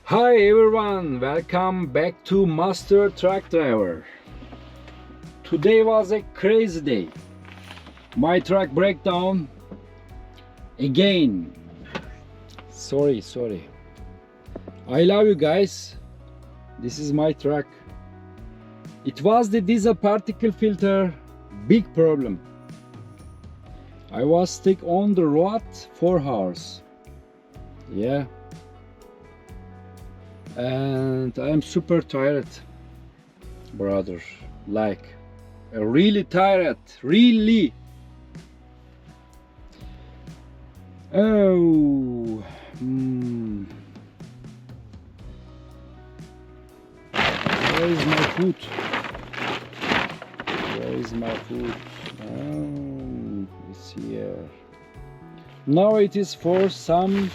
Hi everyone, welcome back to Master Truck Driver. Today was a crazy day. My truck break down again. Sorry. I love you guys. This is my truck. It was the diesel particle filter, big problem. I was stuck on the road 4 hours. Yeah. And I'm super tired, brother. Like, really tired, really. Oh, where is my food? Where is my food? Oh, it's here. Now it is for some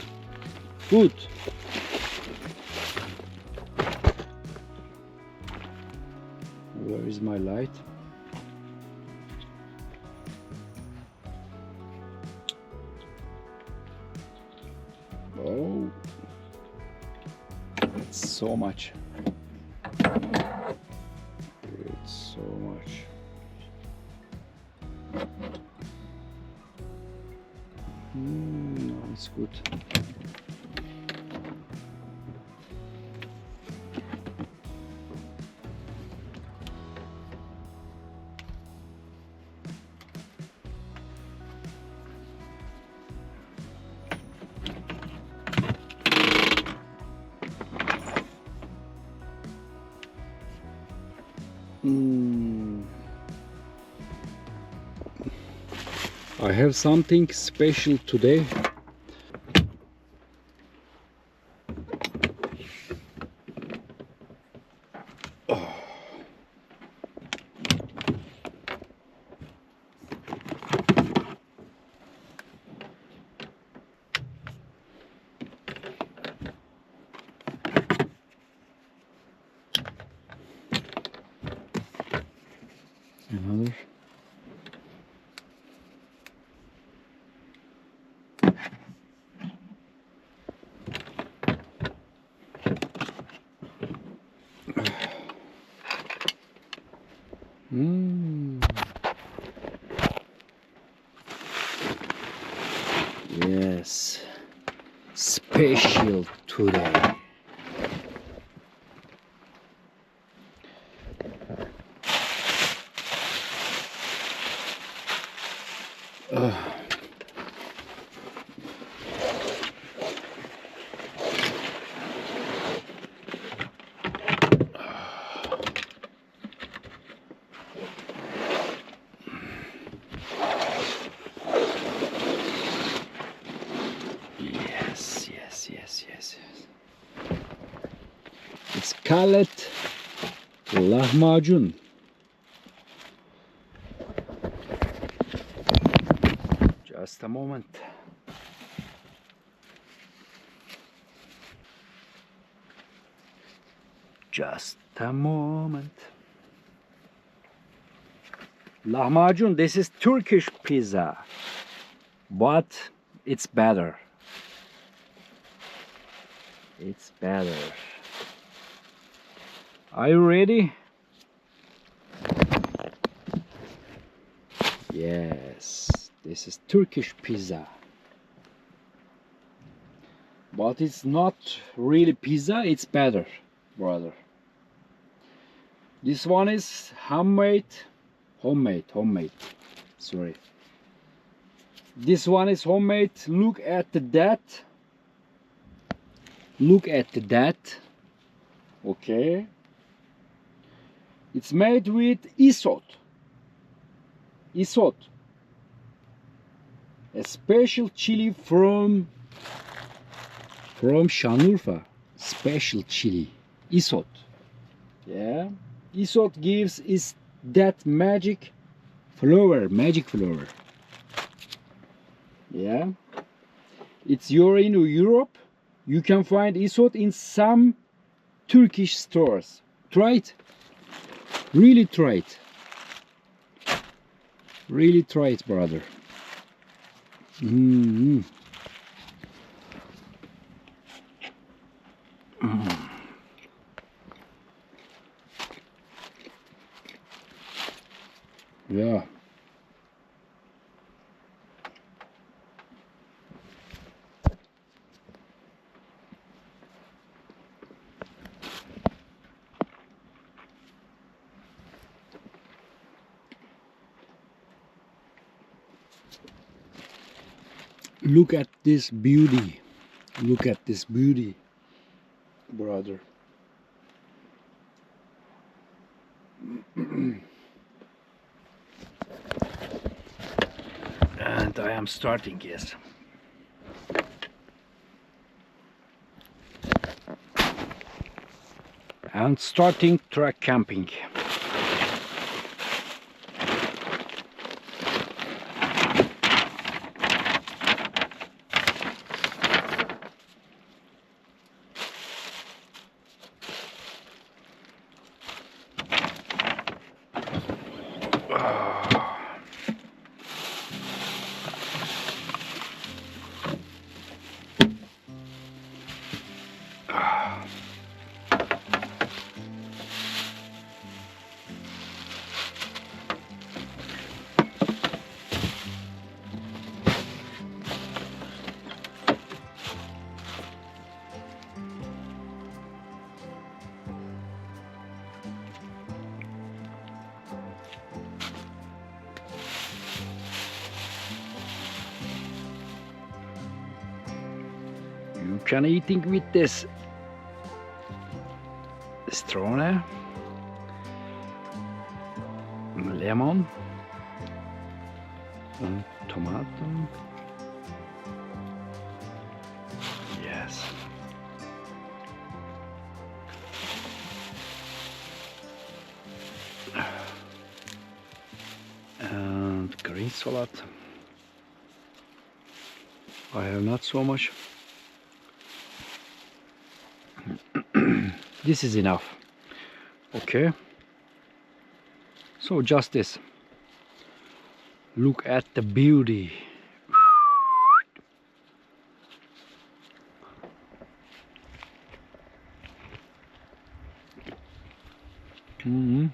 food. Where is my light? Oh, it's so much. It's so much. No, it's good. I have something special today. Another. Yes, special today. Yes. It's called Majun. Just a moment. Just a moment. Lahmacun, this is Turkish pizza, but it's better. It's better. Are you ready? Yes, this is Turkish pizza. But it's not really pizza, it's better, brother. This one is homemade. Sorry. This one is homemade. Look at that. Okay. It's made with isot. A special chili from Şanlıurfa. Special chili. Isot. Yeah. Isot gives is that magic flower. Yeah. It's you're in Europe. You can find isot in some Turkish stores. Try it. Really try it. Brother. Yeah. Look at this beauty. Look at this beauty, brother. And I am starting, yes. And starting track camping. You can eating with this strone, lemon, and tomato. Yes. And green salad. I have not so much. This is enough. Okay. So just this. Look at the beauty. Mm-hmm.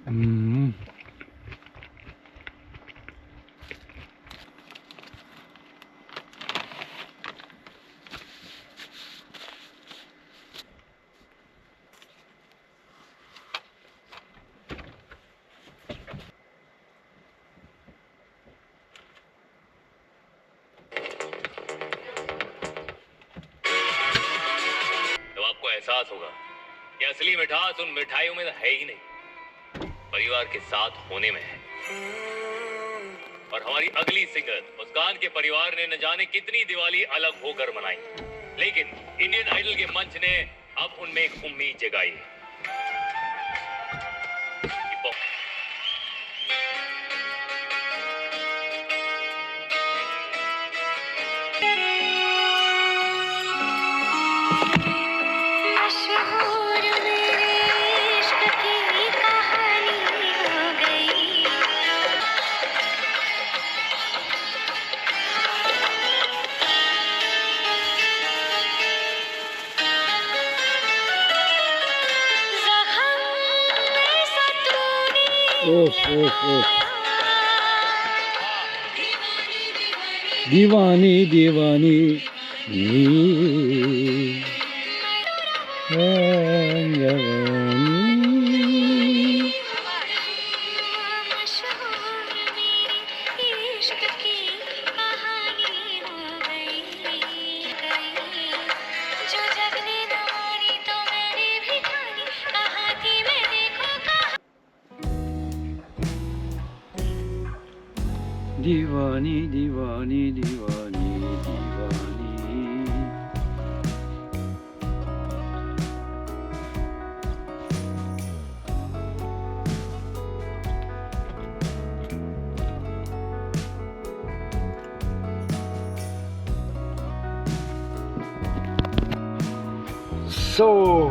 Mm-hmm. आपको एहसास होगा कि असली मिठास उन मिठाइयों में है ही नहीं, परिवार के साथ होने में है। और हमारी अगली सिंगर मुस्कान के परिवार ने न जाने कितनी दिवाली अलग होकर मनाई, लेकिन इंडियन आइडल के मंच ने अब उनमें एक उम्मीद जगाई। दीवानी दीवानी दीवानी दीवानी दीवानी दीवानी। So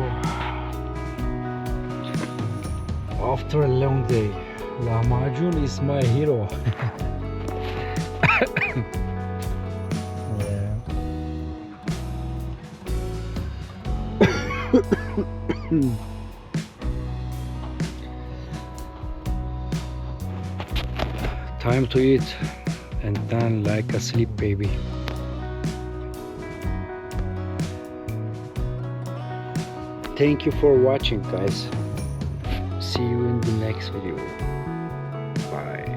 after a long day, Majun is my hero. Yeah. Time to eat and then like a sleep, baby. Thank you for watching, guys. See you in the next video. Bye.